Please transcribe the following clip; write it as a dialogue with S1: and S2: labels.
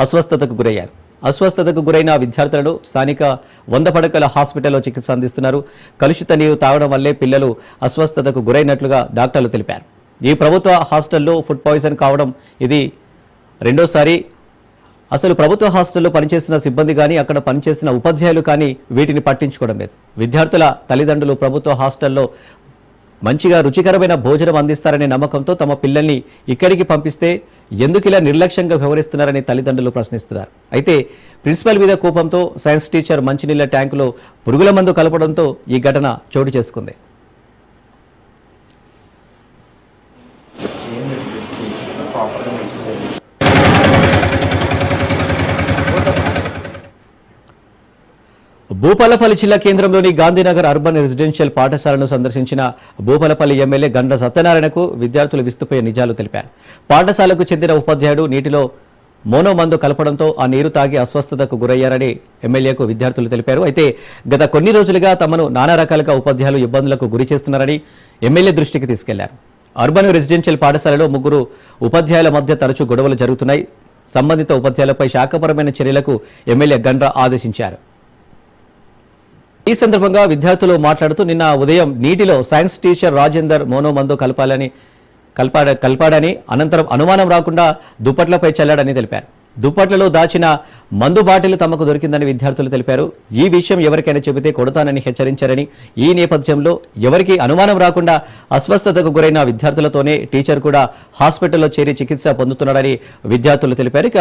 S1: అస్వస్థతకు గురయ్యారు. అస్వస్థతకు గురైన విద్యార్థులను స్థానిక 100 పడకల హాస్పిటల్లో చికిత్స అందిస్తున్నారు. కలుషిత నీరు తాగడం వల్లే పిల్లలు అస్వస్థతకు గురైనట్లుగా డాక్టర్లు తెలిపారు. ఈ ప్రభుత్వ హాస్టల్లో ఫుడ్ పాయిజన్ కావడం ఇది రెండోసారి. అసలు ప్రభుత్వ హాస్టల్లో పనిచేసిన సిబ్బంది కానీ అక్కడ పనిచేసిన ఉపాధ్యాయులు కానీ వీటిని పట్టించుకోవడం లేదు. విద్యార్థుల తల్లిదండ్రులు ప్రభుత్వ హాస్టల్లో మంచిగా రుచికరమైన భోజనం అందిస్తారనే నమ్మకంతో తమ పిల్లల్ని ఇక్కడికి పంపిస్తే ఎందుకు ఇలా నిర్లక్ష్యంగా వ్యవహరిస్తున్నారని తల్లిదండ్రులు ప్రశ్నిస్తున్నారు. అయితే ప్రిన్సిపల్ మీద కోపంతో సైన్స్ టీచర్ మంచినీళ్ల ట్యాంకులో పురుగుల మందు కలపడంతో ఈ ఘటన చోటు చేసుకుంది. భూపాలపల్లి జిల్లా కేంద్రంలోని గాంధీనగర్ అర్బన్ రెసిడెన్షియల్ పాఠశాలను సందర్శించిన భూపాలపల్లి ఎమ్మెల్యే గండ్ర సత్యనారాయణకు విద్యార్థులు విస్తుపోయే నిజాలు తెలిపారు. పాఠశాలకు చెందిన ఉపాధ్యాయుడు నీటిలో మోనో మందు కలపడంతో ఆ నీరు తాగి అస్వస్థతకు గురయ్యారని ఎమ్మెల్యేకు విద్యార్థులు తెలిపారు. అయితే గత కొన్ని రోజులుగా తమను నానా రకాలుగా ఉపాధ్యాయులు ఇబ్బందులకు గురి చేస్తున్నారని ఎమ్మెల్యే దృష్టికి తీసుకెళ్లారు. అర్బన్ రెసిడెన్షియల్ పాఠశాలలో 3 ఉపాధ్యాయుల మధ్య తరచూ గొడవలు జరుగుతున్నాయి. సంబంధిత ఉపాధ్యాయులపై శాఖపరమైన చర్యలకు ఎమ్మెల్యే గండ్ర ఆదేశించారు. ఈ సందర్భంగా విద్యార్థులు మాట్లాడుతూ నిన్న ఉదయం నీటిలో సైన్స్ టీచర్ రాజేందర్ మోనో మందు కలపాడని అనంతరం అనుమానం రాకుండా దుప్పట్లపై చల్లాడని తెలిపారు. దుప్పట్లలో దాచిన మందు బాటిల్ తమకు దొరికిందని విద్యార్థులు తెలిపారు. ఈ విషయం ఎవరికైనా చెబితే కొడతానని హెచ్చరించారని, ఈ నేపథ్యంలో ఎవరికీ అనుమానం రాకుండా అస్వస్థతకు గురైన విద్యార్థులతోనే టీచర్ కూడా హాస్పిటల్లో చేరి చికిత్స పొందుతున్నాడని విద్యార్థులు తెలిపారు.